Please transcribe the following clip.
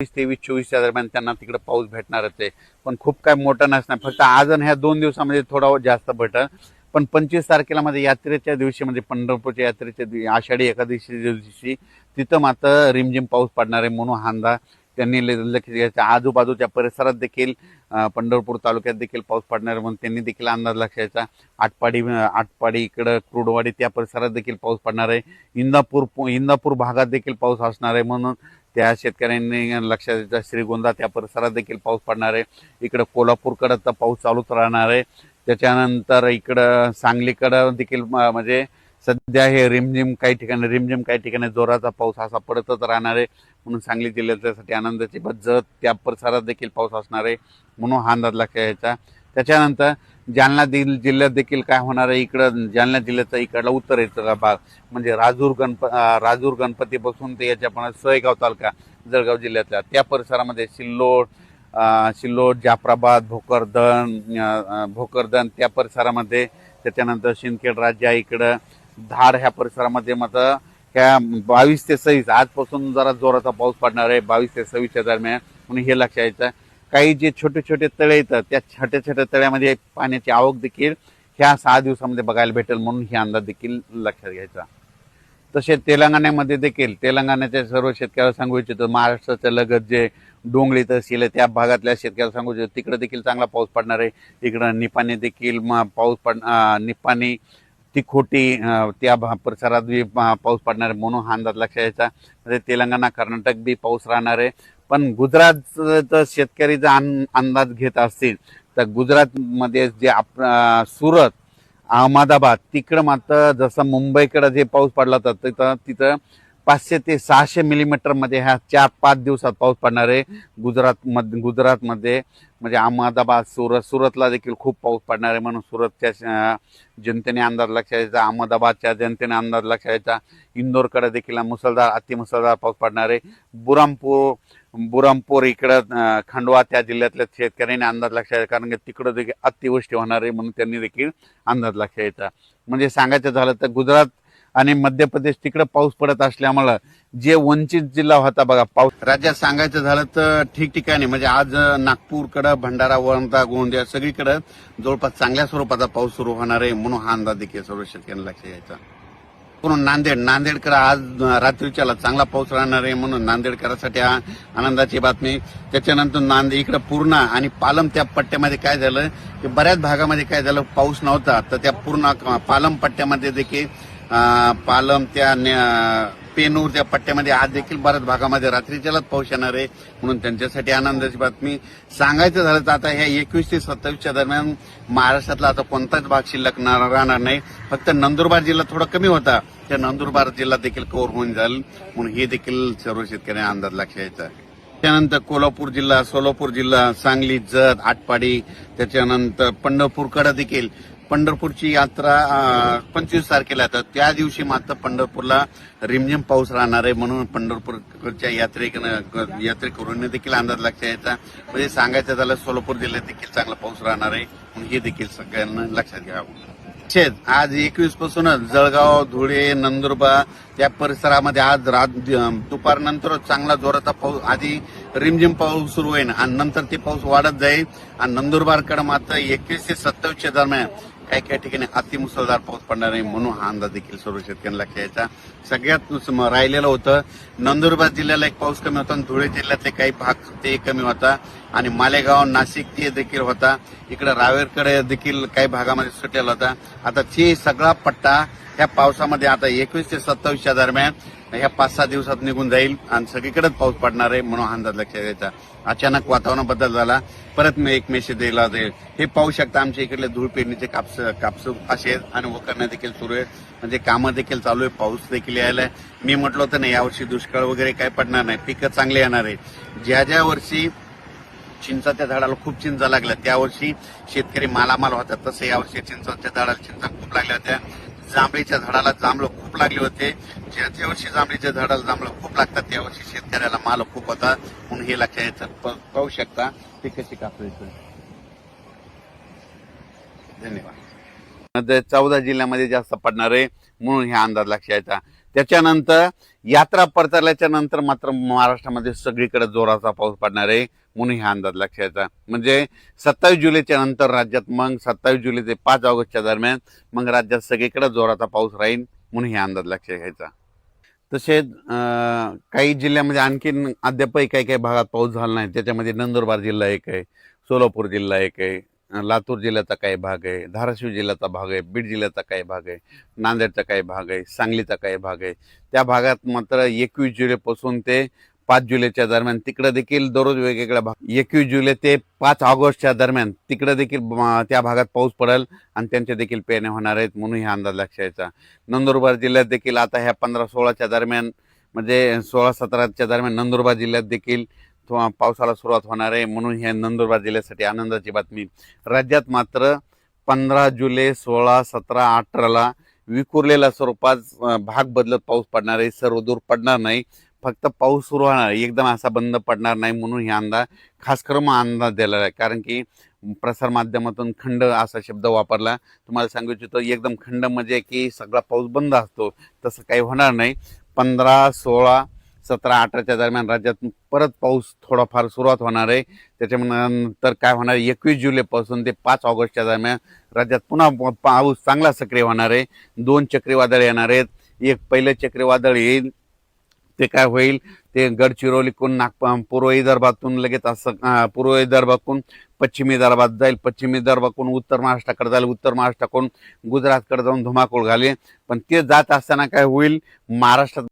23-24 दरम्यान त्यांना तिकडे पाऊस भेटणारच आहे, पण खूप काय मोठा नसणार. फक्त आज आणि ह्या 2 दिवसामध्ये थोडा जास्त भेटेल. पण 25 तारखेला म्हणजे यात्रेच्या दिवशी म्हणजे पंढरपूरच्या यात्रेच्या आषाढी एकादशी दिवशी तिथं मात्र रिमझिम पाऊस पडणार आहे म्हणून हा अंदाज त्यांनी लक्ष द्यायचा. आजूबाजूच्या परिसरात देखील पंढरपूर तालुक्यात देखील पाऊस पडणार आहे म्हणून त्यांनी देखील अंदाज लक्षायचा. आटपाडी इकडं क्रूडवाडी त्या परिसरात देखील पाऊस पडणार आहे. इंदापूर भागात देखील पाऊस असणार आहे म्हणून त्या शेतकऱ्यांनी लक्षात द्यायचं. श्रीगोंदा त्या परिसरात देखील पाऊस पडणार आहे. इकडं कोल्हापूरकडं तर पाऊस चालूच राहणार आहे. त्याच्यानंतर इकडं सांगलीकडं देखील म्हणजे सध्या हे रिमझिम काही ठिकाणी जोराचा पाऊस असा पडतच राहणार आहे म्हणून सांगली जिल्ह्यासाठी आनंदाची जत त्या परिसरात देखील पाऊस असणार आहे म्हणून हा अंदाज लक्षात घ्यायचा. त्याच्यानंतर जालना जिल्ह्यात देखील काय होणार आहे, इकडं जालना जिल्ह्याचा इकडला उत्तरेचा भाग म्हणजे राजूर गणपती बसून ते याच्या सोयगाव तालुका जळगाव जिल्ह्यातल्या त्या परिसरामध्ये सिल्लोड जाफराबाद भोकरदन त्या परिसरामध्ये, त्याच्यानंतर शिंदखेड राज्य इकडं धाड ह्या परिसरामध्ये मात्र ह्या 22 ते 26 आजपासून जरा जोराचा पाऊस पडणार आहे 22 ते 26 दरम्यान म्हणून हे लक्षात यायचं. काही जे छोटे छोटे तळे येतात त्या छोट्या तळ्यामध्ये पाण्याची आवक देखील ह्या 6 दिवसामध्ये बघायला भेटेल म्हणून हे अंदाज देखील लक्षात घ्यायचा. तसे तेलंगणामध्ये देखील तेलंगणाच्या सर्व शेतकऱ्याला सांगू इच्छितो, महाराष्ट्राच्या लगत जे डोंगळी तहसील आहे त्या भागातल्या शेतकऱ्याला सांगू इच्छितो तिकडे देखील चांगला पाऊस पडणार आहे. इकडं निपाणी देखील निपाणी तिखोटी त्या परिसरात बी पाऊस पडणार आहे म्हणून हा अंदाज लक्षात यायचा. म्हणजे तेलंगणा कर्नाटक बी पाऊस राहणार आहे. पण गुजरातचा शेतकरी जर अंदाज घेत असतील तर गुजरातमध्ये जे सुरत अहमदाबाद तिकडं मात्र जसं मुंबईकडे जे पाऊस पडला होता तिथं 500 ते 600 मिलीमीटरमध्ये ह्या 4-5 दिवसात पाऊस पडणार आहे. गुजरातमध्ये म्हणजे अहमदाबाद सुरतला देखील खूप पाऊस पडणार आहे म्हणून सुरतच्या जनतेने अंदाज लक्षात यायचा. अहमदाबादच्या जनतेने अंदाज लक्षात यायचा. इंदोरकडे देखील अतिमुसळधार पाऊस पडणार आहे. बुरामपूर इकडं खंडवा त्या जिल्ह्यातल्या शेतकऱ्यांनी अंदाज लक्षात यायचा कारण की तिकडं देखील अतिवृष्टी होणार आहे म्हणून त्यांनी देखील अंदाज लक्षात यायचा. म्हणजे सांगायचं झालं तर गुजरात आणि मध्य प्रदेश तिकडे पाऊस पडत असल्यामुळं जे वंचित जिल्हा होता बघा पाऊस राज्यात सांगायचं झालं तर ठिकठिकाणी म्हणजे आज नागपूरकडं भंडारा वर्धा गोंदिया सगळीकडे जवळपास चांगल्या स्वरूपाचा पाऊस सुरू होणार आहे म्हणून हा अंदाज देखील सर्व शेतकऱ्यांना लक्षात यायचा. म्हणून नांदेडकडे आज रात्रीच्याला चांगला पाऊस राहणार आहे म्हणून नांदेडकरांसाठी आनंदाची बातमी. त्याच्यानंतर इकडे पूर्णा आणि पालम त्या पट्ट्यामध्ये काय झालं की बऱ्याच भागामध्ये काय झालं पाऊस नव्हता तर त्या पूर्ण पालम पट्ट्यामध्ये देखील पालम त्या पेनूर त्या पट्ट्यामध्ये आज देखील बऱ्याच भागामध्ये रात्रीच्यालाच पाऊस येणार आहे म्हणून त्यांच्यासाठी आनंदाची बातमी. सांगायचं झालं तर आता ह्या 21 ते 27 दरम्यान महाराष्ट्रातला आता कोणताच भाग शिल्लक राहणार नाही. फक्त नंदुरबार जिल्हा थोडा कमी होता त्या नंदुरबार जिल्हा देखील कव्हर होऊन जाईल म्हणून हे देखील सर्व शेतकऱ्यांना अंदाज लक्षात यायचा. त्यानंतर कोल्हापूर जिल्हा, सोलापूर जिल्हा, सांगली, जत, आटपाडी, त्याच्यानंतर पंढरपूरकडे देखील पंढरपूरची यात्रा 25 तारखेला तर त्या दिवशी मात्र पंढरपूरला रिमझिम पाऊस राहणार आहे म्हणून पंढरपूरच्या यात्रेकरूंनी देखील अंदाज लक्षात यायचा. म्हणजे सांगायचं झालं सोलापूर जिल्ह्यात देखील चांगला पाऊस राहणार आहे म्हणून हे देखील सगळ्यांना लक्षात घ्यावं. आज 21 पासूनच जळगाव, धुळे, नंदुरबार त्या परिसरामध्ये आज दुपारनंतर चांगला जोराचा पाऊस आधी रिमझिम पाऊस सुरू होईल आणि नंतर ते पाऊस वाढत जाईल आणि नंदुरबारकडे मात्र 21 ते 27 दरम्यान काही ठिकाणी अतिमुसळधार पाऊस पडणार आहे म्हणून हा अंदाज देखील सर्व शेतकऱ्यांना लक्षात यायचा. सगळ्यात राहिलेलं होतं नंदुरबार जिल्ह्याला एक पाऊस कमी होता आणि धुळे जिल्ह्यातले काही भाग ते कमी होता आणि मालेगाव, नाशिक ते देखील होता. इकडे रावेरकडे देखील काही भागामध्ये सुटेला होता. आता ते सगळा पट्टा ह्या पावसामध्ये आता 21 ते 27 दरम्यान ह्या 5-6 दिवसात निघून जाईल आणि सगळीकडेच पाऊस पडणार आहे म्हणून अंदाज लक्षात यायचा. अचानक वातावरण बदल झाला. परत मी एक मेसेज दिला जाईल. हे पाहू शकता आमच्या इकडले धूळ पेरणीचे कापस असे आणि वकरणं देखील सुरू आहे म्हणजे कामं देखील चालू आहे. पाऊस देखील यायला मी म्हटलं होतं नाही यावर्षी दुष्काळ वगैरे काय पडणार नाही, पिकं चांगले येणार आहे. ज्या वर्षी चिंचाच्या झाडाला खूप चिंचा लागल्या त्या वर्षी शेतकरी मालामाल होता तसं यावर्षी चिंचाच्या झाडाला चिंचा खूप लागल्या होत्या. जांभळीच्या झाडाला जांभळं खूप लागले होते. ज्या वर्षी जांभळीच्या झाडाला जांभळं खूप लागतात त्या वर्षी शेतकऱ्याला माल खूप होता म्हणून हे लक्षात यायचं. पाहू शकता ते कशी कापलं. धन्यवाद. 14 जिल्ह्यामध्ये जास्त पडणार आहे म्हणून हे अंदाज लक्षात यायचा. त्याच्यानंतर यात्रा परतल्याच्या नंतर मात्र महाराष्ट्रामध्ये सगळीकडे जोराचा पाऊस पडणार आहे म्हणून हा अंदाज लक्षात. म्हणजे 27 जुलैच्या नंतर राज्यात मग 27 जुलै ते 5 ऑगस्टच्या दरम्यान मग राज्यात सगळीकडे जोराचा पाऊस राहील म्हणून हा अंदाज लक्षात घ्यायचा. तसेच काही जिल्ह्यामध्ये आणखीन अद्यापही काही काही भागात पाऊस झाला नाही. त्याच्यामध्ये नंदुरबार जिल्हा एक आहे, सोलापूर जिल्हा एक आहे, लातूर जिल्ह्याचा काही भाग आहे, धाराशिव जिल्ह्याचा भाग आहे, बीड जिल्ह्याचा काही भाग आहे, नांदेडचा काही भाग आहे, सांगलीचा काही भाग आहे. त्या भागात मात्र 21 जुलैपासून ते 5 जुलैच्या दरम्यान तिकडे देखील दररोज वेगवेगळ्या भाग 21 जुलै ते 5 ऑगस्टच्या दरम्यान तिकडे देखील त्या भागात पाऊस पडेल आणि त्यांचे देखील पेरण्या होणार आहेत म्हणून हा अंदाज लक्षायचा. नंदुरबार जिल्ह्यात देखील आता ह्या 15-16च्या दरम्यान म्हणजे 16-17च्या दरम्यान नंदुरबार जिल्ह्यात देखील पावसाला सुरुवात होणार आहे म्हणून ह्या नंदुरबार जिल्ह्यासाठी आनंदाची बातमी. राज्यात मात्र 15 जुलै 16, 17, 18ला विखुरलेल्या स्वरूपात भाग बदलत पाऊस पडणार आहे. सर्वदूर पडणार नाही, फक्त पाऊस सुरू होणार, एकदम असा बंद पडणार नाही म्हणून हे अंदाज खास करून अंदाज दिलेला आहे. कारण की प्रसार माध्यमातून खंड असा शब्द वापरला. तुम्हाला सांगू इच्छितो एकदम खंड म्हणजे की सगळा पाऊस बंद असतो, तसं काही होणार नाही. 15, 16, 17, 18च्या दरम्यान राज्यात परत पाऊस थोडाफार सुरुवात होणार आहे. त्याच्यानंतर काय होणार, 21 जुलैपासून ते 5 ऑगस्टच्या दरम्यान राज्यात पुन्हा पाऊस चांगला सक्रिय होणार आहे. 2 चक्रीवादळ येणार आहेत. एक पहिलं चक्रीवादळ येईल ते काय होईल, ते गडचिरोलीकडून पूर्व विदर्भातून लगेच असं पूर्व विदर्भातून पश्चिमी विदर्भात जाईल, पश्चिमी विदर्भाकडून उत्तर महाराष्ट्राकडे जाईल, उत्तर महाराष्ट्राकडून गुजरातकडे जाऊन धुमाकूळ घालेल. पण ते जात असताना काय होईल, महाराष्ट्रात